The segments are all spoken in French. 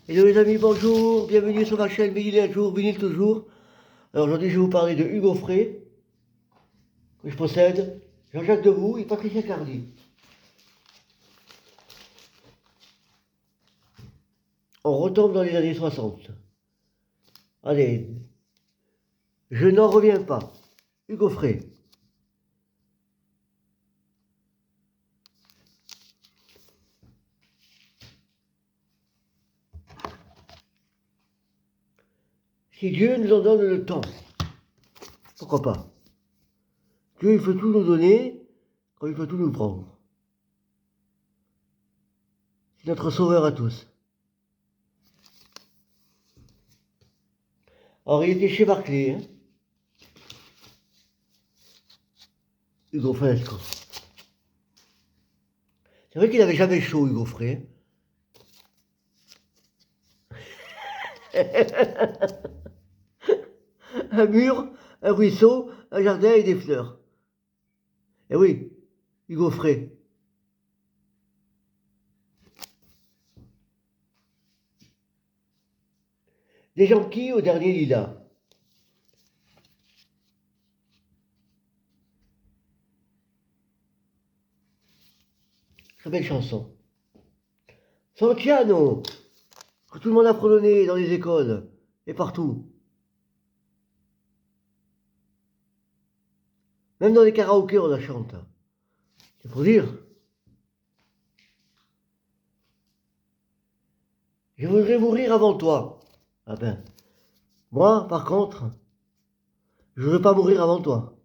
Hello les amis, bonjour, bienvenue sur ma chaîne Vinyle un jour, vinyle toujours. Alors aujourd'hui je vais vous parler de Hugo Frey, que je possède, Jean-Jacques Debout et Patricia Carly. On retombe dans les années 60. Allez, je n'en reviens pas. Hugo Frey. Si Dieu nous en donne le temps, pourquoi pas? Dieu il peut tout nous donner, comme il peut tout nous prendre. C'est notre sauveur à tous. Alors il était chez Barclay, hein, Hugo Fresco. C'est vrai qu'il n'avait jamais chaud, Hugo Frey. Un mur, un ruisseau, un jardin et des fleurs. Eh oui, Hugo Frey. Des jonquilles au dernier lilas. Très belle chanson. Santiano, que tout le monde a fredonné dans les écoles et partout. Même dans les karaokés, on la chante. C'est pour dire. Je voudrais mourir avant toi. Ah ben, moi, par contre, je ne veux pas mourir avant toi.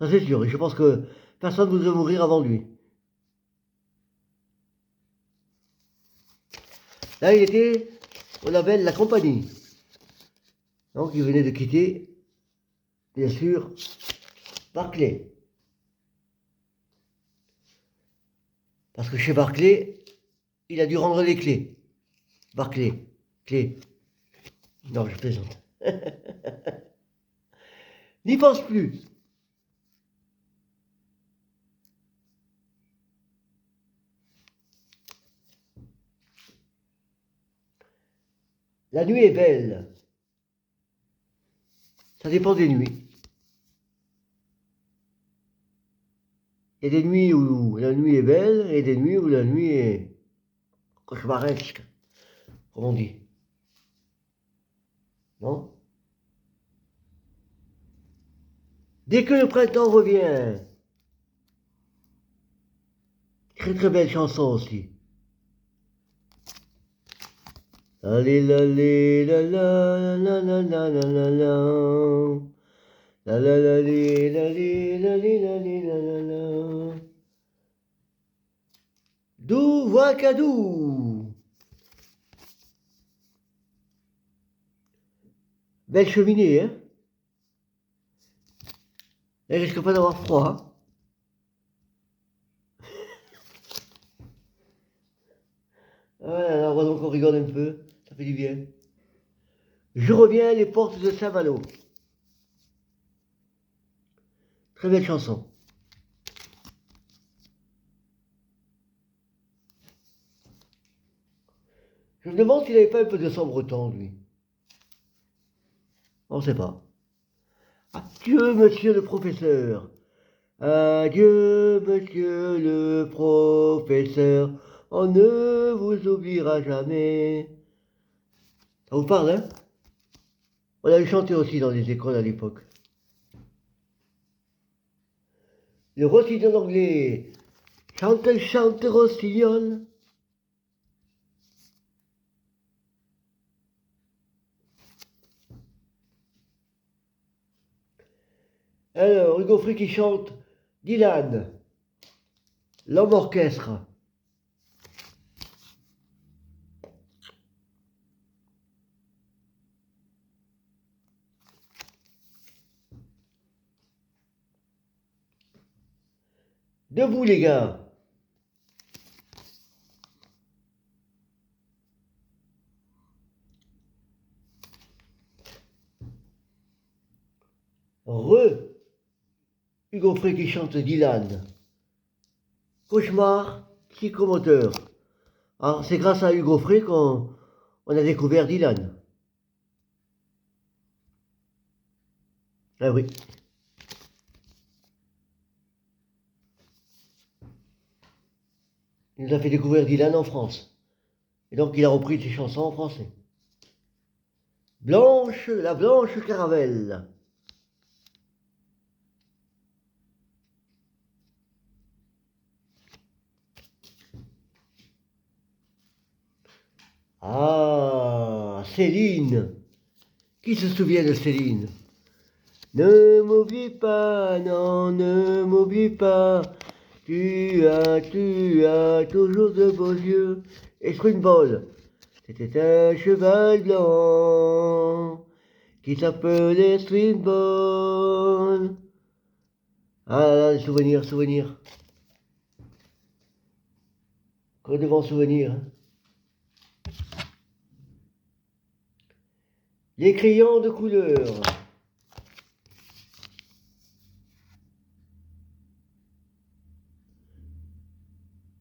Ça c'est sûr. Et je pense que personne ne voudrait mourir avant lui. Là, il était au label La Compagnie. Donc, il venait de quitter, bien sûr, Barclay. Parce que chez Barclay, il a dû rendre les clés. Barclay, clés. Non, je plaisante. N'y pense plus. La nuit est belle. Ça dépend des nuits. Il y a des nuits où la nuit est belle et des nuits où la nuit est cauchemaresque, comme on dit. Non? Dès que le printemps revient, très très belle chanson aussi. Allez, lallé, la la la la la la la la. La la la li, la li, la li, la li, la la la. Dou Wakadou. Belle cheminée, hein? Elle risque pas d'avoir froid, hein? Voilà, heureusement qu'on rigole un peu, ça fait du bien. Je reviens les portes de Saint-Malo. Très belle chanson. Je me demande s'il n'avait pas un peu de sombre temps, lui. On ne sait pas. Adieu, monsieur le professeur. Adieu, monsieur le professeur. On ne vous oubliera jamais. Ça vous parle, hein? On avait chanté aussi dans les écoles à l'époque. Le rossignol anglais. Chante, chante, rossignol. Alors, Hugo Frey qui chante Dylan, l'homme orchestre. Debout les gars. Hugo Frey qui chante Dylan. Cauchemar psychomoteur. Alors, c'est grâce à Hugo Frey qu'on a découvert Dylan. Ah oui. Il nous a fait découvrir Dylan en France. Et donc, il a repris ses chansons en français. Blanche, la blanche caravelle. Ah, Céline. Qui se souvient de Céline? Ne m'oublie pas, non, ne m'oublie pas. Tu as toujours de beaux yeux. Et Swinball. C'était un cheval blanc qui s'appelait Swinball. Ah là là, les souvenirs, souvenirs. Que devant souvenir. Les crayons de couleur.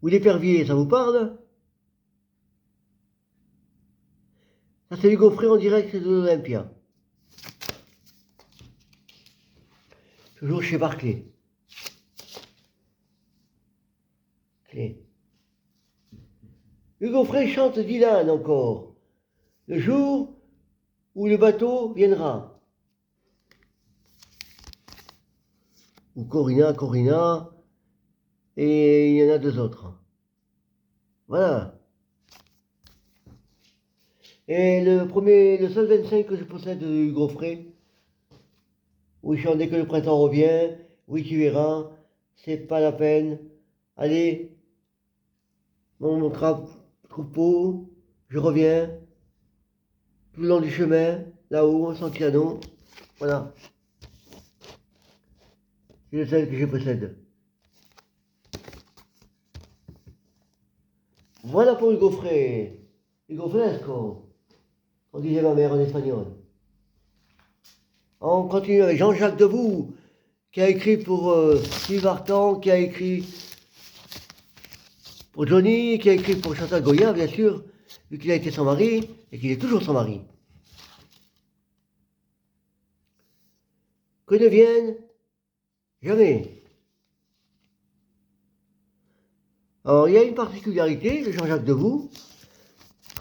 Ou l'épervier, ça vous parle? Ça c'est Hugo Frey en direct de l'Olympia. Toujours chez Barclay. Clé. Hugo Frey chante Dylan encore. Le jour où le bateau viendra. Ou Corina, Corina. Et il y en a deux autres. Voilà. Et le seul 25 que je possède de Hugo Frey, où il chante dès que le printemps revient, oui tu verras, c'est pas la peine. Allez, mon troupeau, je reviens, tout le long du chemin, là-haut, sans canon. Voilà. C'est le seul que je possède. Voilà pour Hugo Frey. Hugo Fresco, on disait ma mère en espagnol. On continue avec Jean-Jacques Debout, qui a écrit pour Sylvie Vartan, qui a écrit pour Johnny, qui a écrit pour Chantal Goya, bien sûr, vu qu'il a été son mari et qu'il est toujours son mari. Que ne vienne jamais. Alors, il y a une particularité de Jean-Jacques Debout,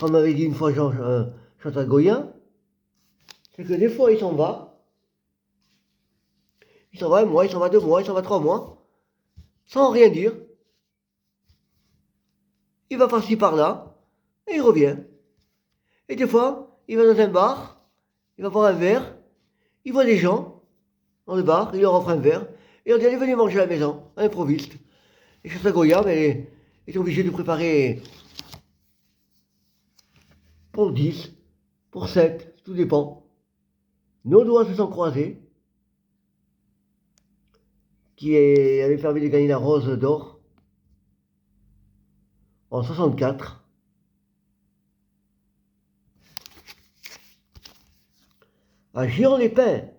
comme m'avait dit une fois Chantal Goya, c'est que des fois il s'en va. Il s'en va un mois, il s'en va 2 mois, il s'en va 3 mois, sans rien dire. Il va par-ci par-là, et il revient. Et des fois, il va dans un bar, il va boire un verre, il voit des gens dans le bar, il leur offre un verre, et on dit allez venez manger à la maison, à l'improviste. Et Chantal Goya, elle est obligée de préparer pour 10, pour 7, tout dépend. Nos doigts se sont croisés, avait permis de gagner la Rose d'Or en 64. À Giron-les-Pins.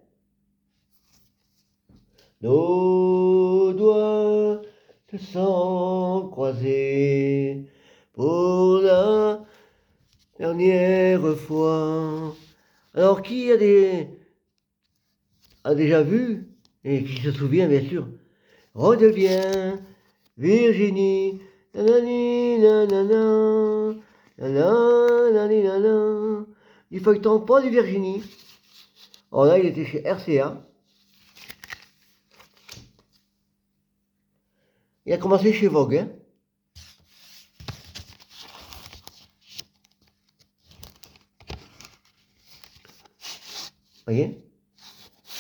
Nos doigts se sont croisés pour la dernière fois. Alors, qui a déjà vu, et qui se souvient bien sûr, redeviens Virginie, nanani, nanana, nanani, nanana, du feuilleton Paul et Virginie. Alors là, il était chez RCA. Il a commencé chez Vogue, hein. Voyez?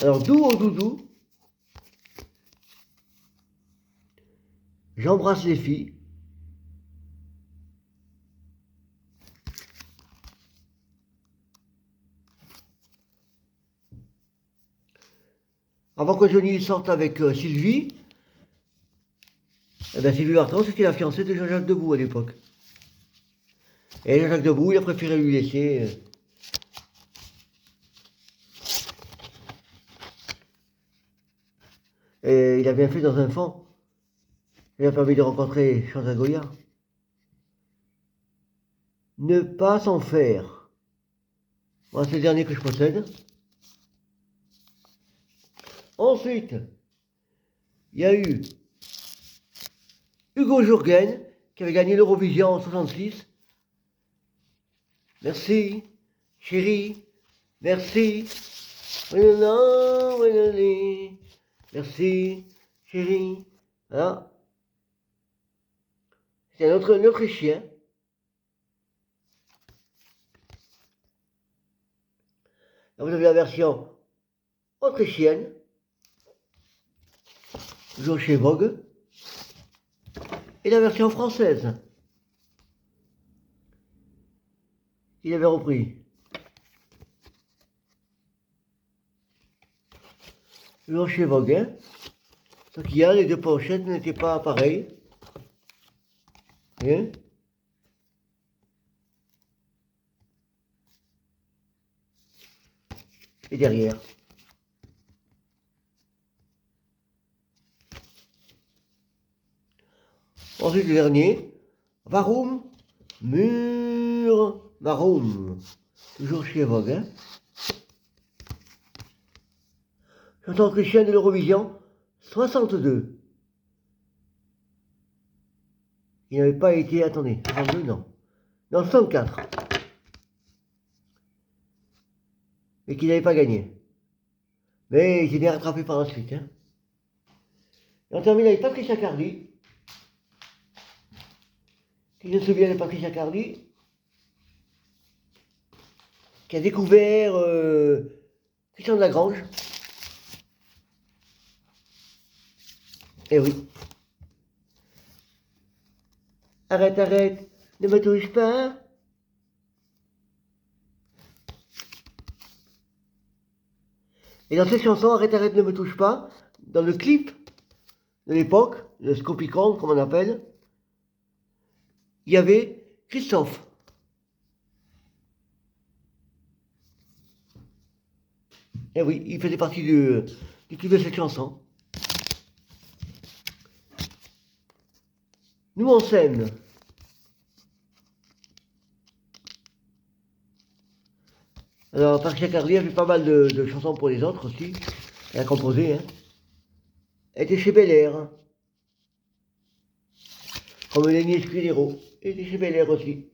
Alors, d'où au doudou, j'embrasse les filles. Avant que Johnny sorte avec Sylvie, eh ben, Sylvie Vartan, c'était la fiancée de Jean-Jacques Debout à l'époque. Et Jean-Jacques Debout, il a préféré lui laisser. Et il a bien fait dans un fond. Il a permis de rencontrer Chantal Goya. ne pas s'en faire. Voilà, c'est le dernier que je possède. Ensuite, il y a eu Hugo Jürgen, qui avait gagné l'Eurovision en 66. Merci, chérie, merci. Merci, chérie. Voilà. C'est un Autrichien. Là, vous avez la version autrichienne, toujours chez Vogue, et la version française, qu'il avait repris. Toujours chez Vogue, hein. Ce qu'il y a, les deux pochettes n'étaient pas pareilles. Hein. Et derrière. Ensuite, le dernier, Warum Mur Warum. Toujours chez Vogue, hein. Chanson autrichienne de l'Eurovision 62. Il n'avait pas été, attendez, 62, non. Non, 64. Et qu'il n'avait pas gagné. Mais il s'est bien rattrapé par la suite, hein. Et on termine avec Patricia Cardi. Qui se souvient de Patricia Cardi, qui a découvert Christian de Lagrange. Eh oui. Arrête, arrête, ne me touche pas. Et dans cette chanson, Arrête, arrête, ne me touche pas, dans le clip de l'époque, le Scopicon, comme on appelle, il y avait Christophe. Eh oui, il faisait partie du clip de cette chanson. Nous en scène. Alors, Patricia Cardi a fait pas mal de chansons pour les autres aussi. Elle a composé, hein. Elle était chez Bel Air. Comme Lenny Escudero. Elle était chez Bel Air aussi.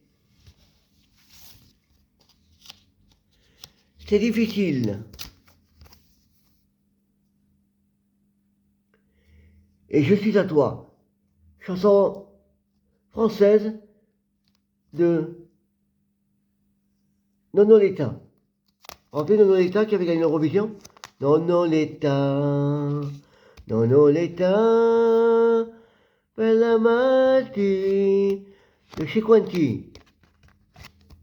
C'est difficile. Et je suis à toi. Chanson française de Nono Letta. Vous vous rappelez Nono Letta qui avait gagné l'Eurovision? Nono Letta, Nono Letta, Bella Matti, de chez Quanti.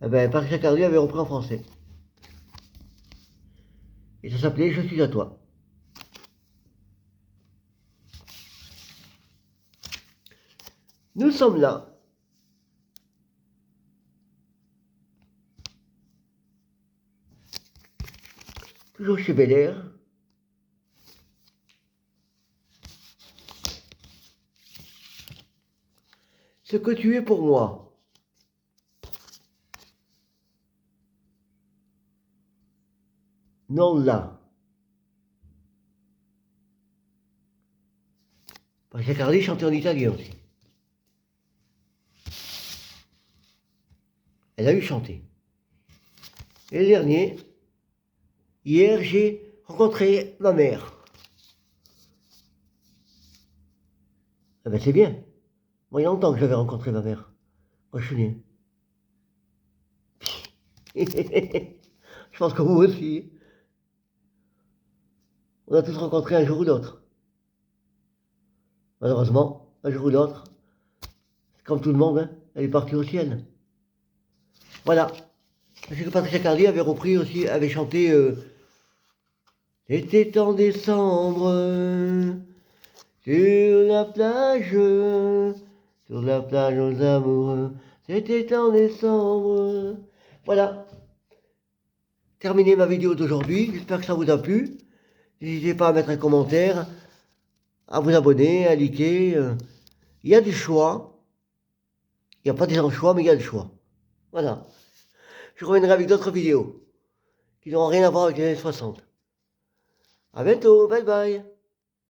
Eh ben, Patricia Cardi avait repris en français. Et ça s'appelait Je suis à toi. Nous sommes là. Toujours chez Bel Air. Ce que tu es pour moi. Non là. Patricia Cardi chantait en italien aussi. Elle a eu chanté. Et le dernier, hier j'ai rencontré ma mère. Ah ben c'est bien. Moi il y a longtemps que j'avais rencontré ma mère. Moi je suis né. Je pense que vous aussi. On a tous rencontré un jour ou l'autre. Malheureusement, un jour ou l'autre, comme tout le monde, hein, elle est partie au ciel. Voilà. Parce que Patricia Cardi avait repris aussi, avait chanté C'était en décembre, sur la plage aux amoureux. C'était en décembre. Voilà. Terminé ma vidéo d'aujourd'hui. J'espère que ça vous a plu. N'hésitez pas à mettre un commentaire, à vous abonner, à liker. Il y a du choix. Il n'y a pas des choix, mais il y a du choix. Voilà. Je reviendrai avec d'autres vidéos qui n'auront rien à voir avec les années 60. À bientôt, bye bye.